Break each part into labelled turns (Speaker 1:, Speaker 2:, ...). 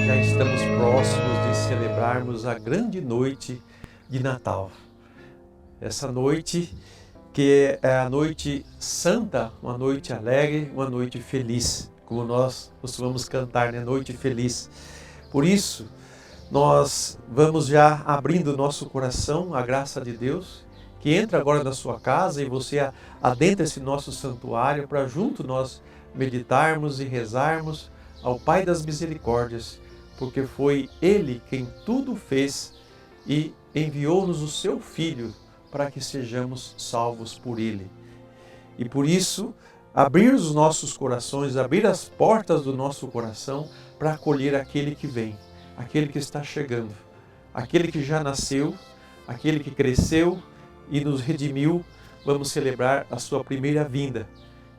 Speaker 1: já estamos próximos de celebrarmos a grande noite de Natal. Essa noite que é a noite santa, uma noite alegre, uma noite feliz, como nós costumamos cantar, né? Noite feliz. Por isso, nós vamos já abrindo o nosso coração à graça de Deus, que entra agora na sua casa e você adentra esse nosso santuário para junto nós meditarmos e rezarmos ao Pai das Misericórdias, porque foi Ele quem tudo fez e enviou-nos o seu Filho para que sejamos salvos por Ele. E por isso, abrir os nossos corações, abrir as portas do nosso coração para acolher aquele que vem, aquele que está chegando, aquele que já nasceu, aquele que cresceu e nos redimiu. Vamos celebrar a sua primeira vinda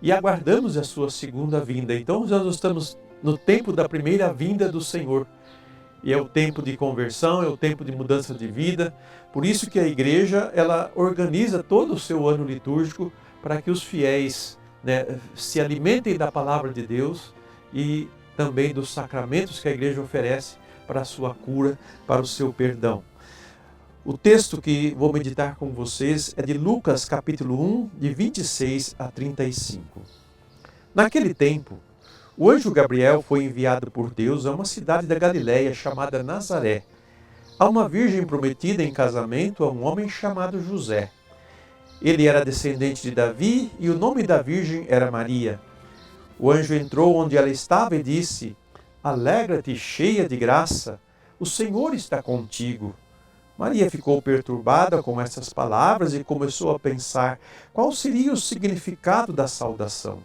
Speaker 1: e aguardamos a sua segunda vinda. Então, nós estamos no tempo da primeira vinda do Senhor. E é o tempo de conversão, é o tempo de mudança de vida. Por isso que a igreja, ela organiza todo o seu ano litúrgico para que os fiéis, se alimentem da palavra de Deus e também dos sacramentos que a igreja oferece para a sua cura, para o seu perdão. O texto que vou meditar com vocês é de Lucas capítulo 1, de 26 a 35. Naquele tempo, o anjo Gabriel foi enviado por Deus a uma cidade da Galiléia chamada Nazaré, a uma virgem prometida em casamento a um homem chamado José. Ele era descendente de Davi e o nome da virgem era Maria. O anjo entrou onde ela estava e disse: "Alegra-te, cheia de graça, o Senhor está contigo." Maria ficou perturbada com essas palavras e começou a pensar qual seria o significado da saudação.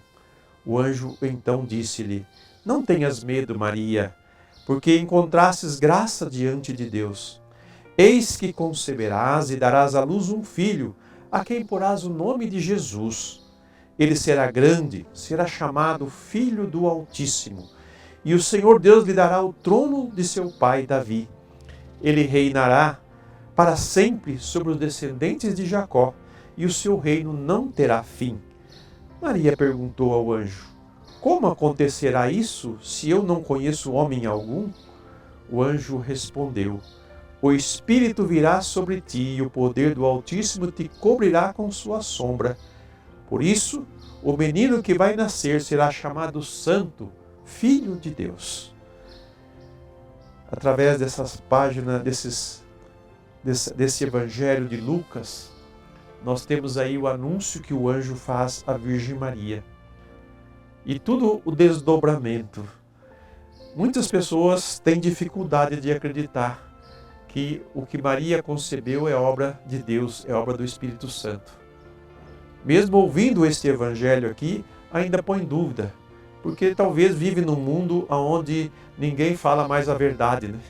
Speaker 1: O anjo então disse-lhe: "Não tenhas medo, Maria, porque encontrastes graça diante de Deus. Eis que conceberás e darás à luz um filho, a quem porás o nome de Jesus. Ele será grande, será chamado Filho do Altíssimo, e o Senhor Deus lhe dará o trono de seu pai Davi. Ele reinará para sempre sobre os descendentes de Jacó, e o seu reino não terá fim." Maria perguntou ao anjo: "Como acontecerá isso, se eu não conheço homem algum?" O anjo respondeu: "O Espírito virá sobre ti e o poder do Altíssimo te cobrirá com sua sombra. Por isso, o menino que vai nascer será chamado Santo, Filho de Deus." Através dessas páginas, desse Evangelho de Lucas, nós temos aí o anúncio que o anjo faz à Virgem Maria. E tudo o desdobramento. Muitas pessoas têm dificuldade de acreditar que o que Maria concebeu é obra de Deus, é obra do Espírito Santo. Mesmo ouvindo este Evangelho aqui, ainda põe dúvida, porque talvez vive num mundo onde ninguém fala mais a verdade, né?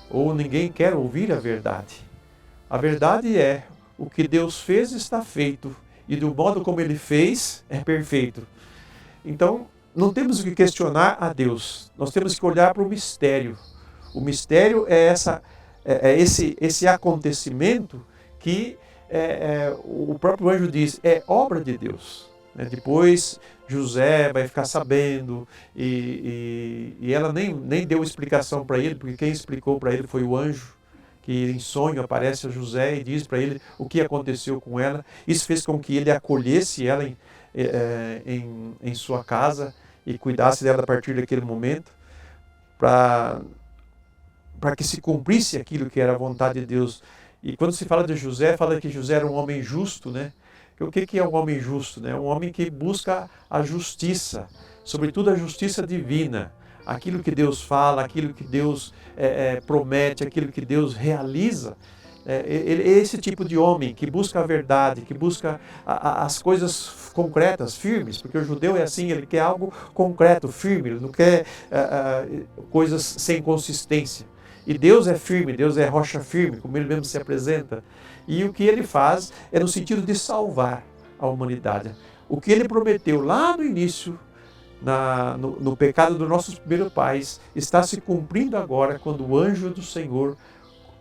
Speaker 1: Ou ninguém quer ouvir a verdade. A verdade é: o que Deus fez está feito, e do modo como Ele fez é perfeito. Então, não temos que questionar a Deus, nós temos que olhar para o mistério. O mistério é esse acontecimento que o próprio anjo diz, é obra de Deus. Depois José vai ficar sabendo e ela nem deu explicação para ele, porque quem explicou para ele foi o anjo, que em sonho aparece a José e diz para ele o que aconteceu com ela. Isso fez com que ele acolhesse ela em sua casa e cuidasse dela a partir daquele momento, para que se cumprisse aquilo que era a vontade de Deus. E quando se fala de José, fala que José era um homem justo, né? O que é um homem justo? Um homem que busca a justiça, sobretudo a justiça divina. Aquilo que Deus fala, aquilo que Deus promete, aquilo que Deus realiza. Ele é esse tipo de homem que busca a verdade, que busca as coisas concretas, firmes, porque o judeu é assim, ele quer algo concreto, firme, ele não quer coisas sem consistência. E Deus é firme, Deus é rocha firme, como Ele mesmo se apresenta. E o que Ele faz é no sentido de salvar a humanidade. O que Ele prometeu lá no início, no pecado dos nossos primeiros pais, está se cumprindo agora quando o anjo do Senhor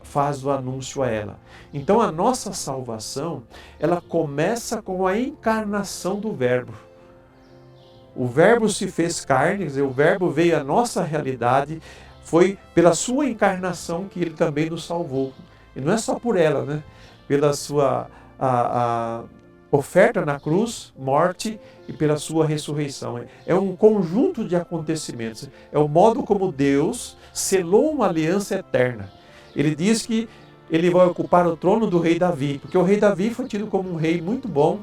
Speaker 1: faz o anúncio a ela. Então a nossa salvação, ela começa com a encarnação do Verbo. O Verbo se fez carne, quer dizer, o Verbo veio à nossa realidade, foi pela sua encarnação que ele também nos salvou. E não é só por ela, né? Pela sua a oferta na cruz, morte e pela sua ressurreição. É um conjunto de acontecimentos. É o modo como Deus selou uma aliança eterna. Ele diz que ele vai ocupar o trono do rei Davi, porque o rei Davi foi tido como um rei muito bom,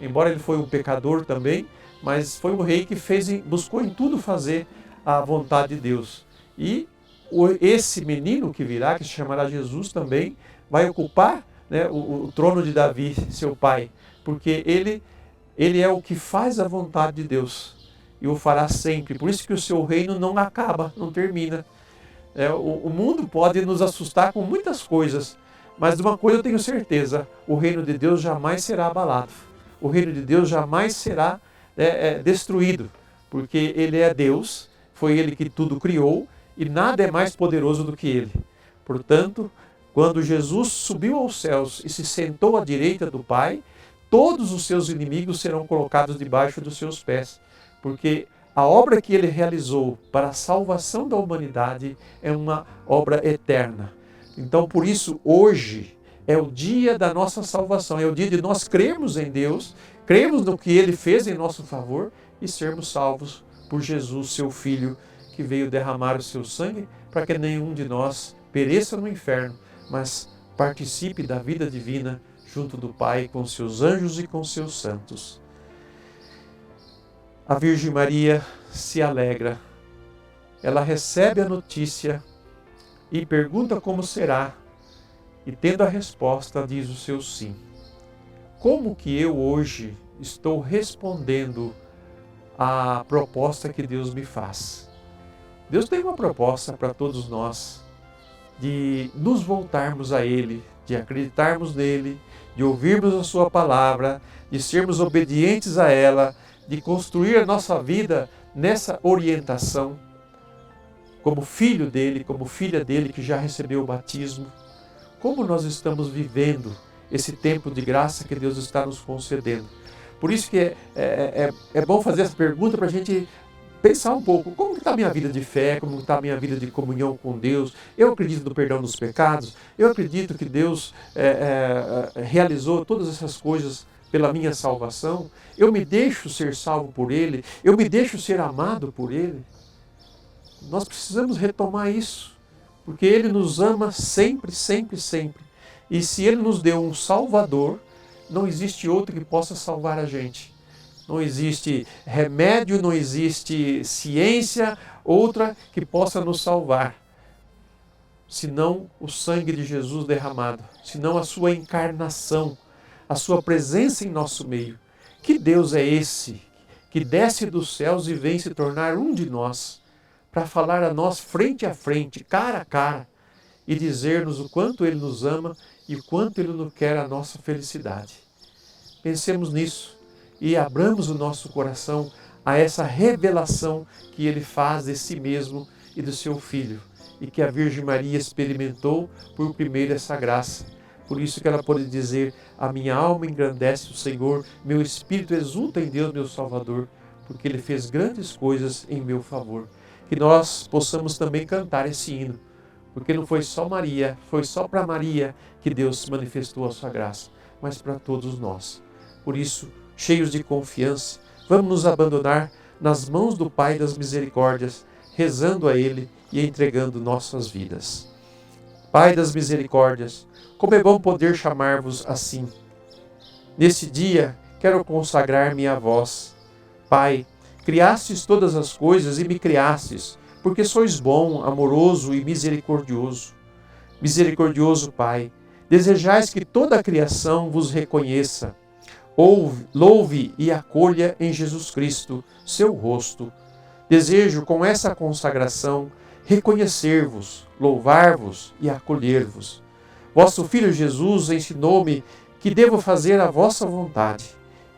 Speaker 1: embora ele foi um pecador também, mas foi um rei que buscou em tudo fazer a vontade de Deus. E esse menino que virá, que se chamará Jesus também, vai ocupar, né, o trono de Davi, seu pai, porque ele é o que faz a vontade de Deus e o fará sempre. Por isso que o seu reino não acaba, não termina. O mundo pode nos assustar com muitas coisas, mas de uma coisa eu tenho certeza: o reino de Deus jamais será abalado. O reino de Deus jamais será destruído, porque Ele é Deus, foi Ele que tudo criou e nada é mais poderoso do que Ele. Portanto, quando Jesus subiu aos céus e se sentou à direita do Pai, todos os seus inimigos serão colocados debaixo dos seus pés, porque a obra que Ele realizou para a salvação da humanidade é uma obra eterna. Então, por isso, hoje é o dia da nossa salvação, é o dia de nós crermos em Deus, crermos no que Ele fez em nosso favor e sermos salvos por Jesus, seu Filho, que veio derramar o seu sangue para que nenhum de nós pereça no inferno, mas participe da vida divina junto do Pai, com seus anjos e com seus santos. A Virgem Maria se alegra, ela recebe a notícia e pergunta como será, e tendo a resposta, diz o seu sim. Como que eu hoje estou respondendo à proposta que Deus me faz? Deus tem uma proposta para todos nós, de nos voltarmos a Ele, de acreditarmos nele, de ouvirmos a sua palavra, de sermos obedientes a ela, de construir a nossa vida nessa orientação, como filho dele, como filha dele que já recebeu o batismo. Como nós estamos vivendo esse tempo de graça que Deus está nos concedendo? Por isso que é bom fazer essa pergunta para a gente pensar um pouco, como está a minha vida de fé, como está a minha vida de comunhão com Deus. Eu acredito no perdão dos pecados, eu acredito que Deus realizou todas essas coisas pela minha salvação, eu me deixo ser salvo por Ele, eu me deixo ser amado por Ele. Nós precisamos retomar isso, porque Ele nos ama sempre, sempre, sempre. E se Ele nos deu um Salvador, não existe outro que possa salvar a gente. Não existe remédio, não existe ciência, outra que possa nos salvar, senão o sangue de Jesus derramado, senão a sua encarnação, a sua presença em nosso meio. Que Deus é esse que desce dos céus e vem se tornar um de nós, para falar a nós frente a frente, cara a cara, e dizer-nos o quanto Ele nos ama e o quanto Ele nos quer a nossa felicidade. Pensemos nisso e abramos o nosso coração a essa revelação que Ele faz de si mesmo e do seu Filho, e que a Virgem Maria experimentou por primeiro essa graça. Por isso que ela pode dizer: a minha alma engrandece o Senhor, meu espírito exulta em Deus, meu Salvador, porque Ele fez grandes coisas em meu favor. Que nós possamos também cantar esse hino, porque não foi só Maria, foi só para Maria que Deus manifestou a sua graça, mas para todos nós. Por isso, cheios de confiança, vamos nos abandonar nas mãos do Pai das Misericórdias, rezando a Ele e entregando nossas vidas. Pai das Misericórdias, como é bom poder chamar-vos assim. Nesse dia, quero consagrar-me a vós. Pai, criastes todas as coisas e me criastes, porque sois bom, amoroso e misericordioso. Misericordioso Pai, desejais que toda a criação vos reconheça. Louve e acolha em Jesus Cristo seu rosto. Desejo, com essa consagração, reconhecer-vos, louvar-vos e acolher-vos. Vosso Filho Jesus ensinou-me que devo fazer a vossa vontade,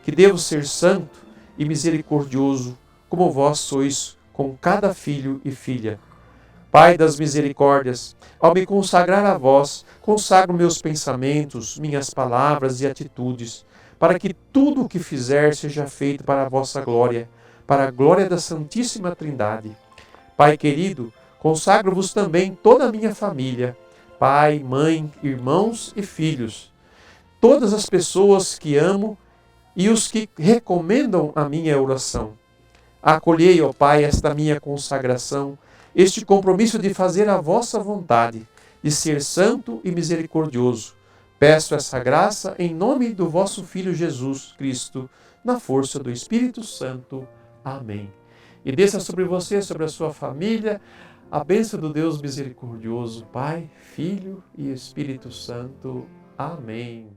Speaker 1: que devo ser santo e misericordioso, como vós sois com cada filho e filha. Pai das misericórdias, ao me consagrar a vós, consagro meus pensamentos, minhas palavras e atitudes, para que tudo o que fizer seja feito para a vossa glória, para a glória da Santíssima Trindade. Pai querido, Consagro-vos também toda a minha família, pai, mãe, irmãos e filhos, todas as pessoas que amo e os que recomendam a minha oração. Acolhei, ó Pai, esta minha consagração, este compromisso de fazer a vossa vontade, de ser santo e misericordioso. Peço essa graça em nome do vosso Filho Jesus Cristo, na força do Espírito Santo. Amém. E desça sobre você, sobre a sua família, a bênção do Deus misericordioso, Pai, Filho e Espírito Santo. Amém.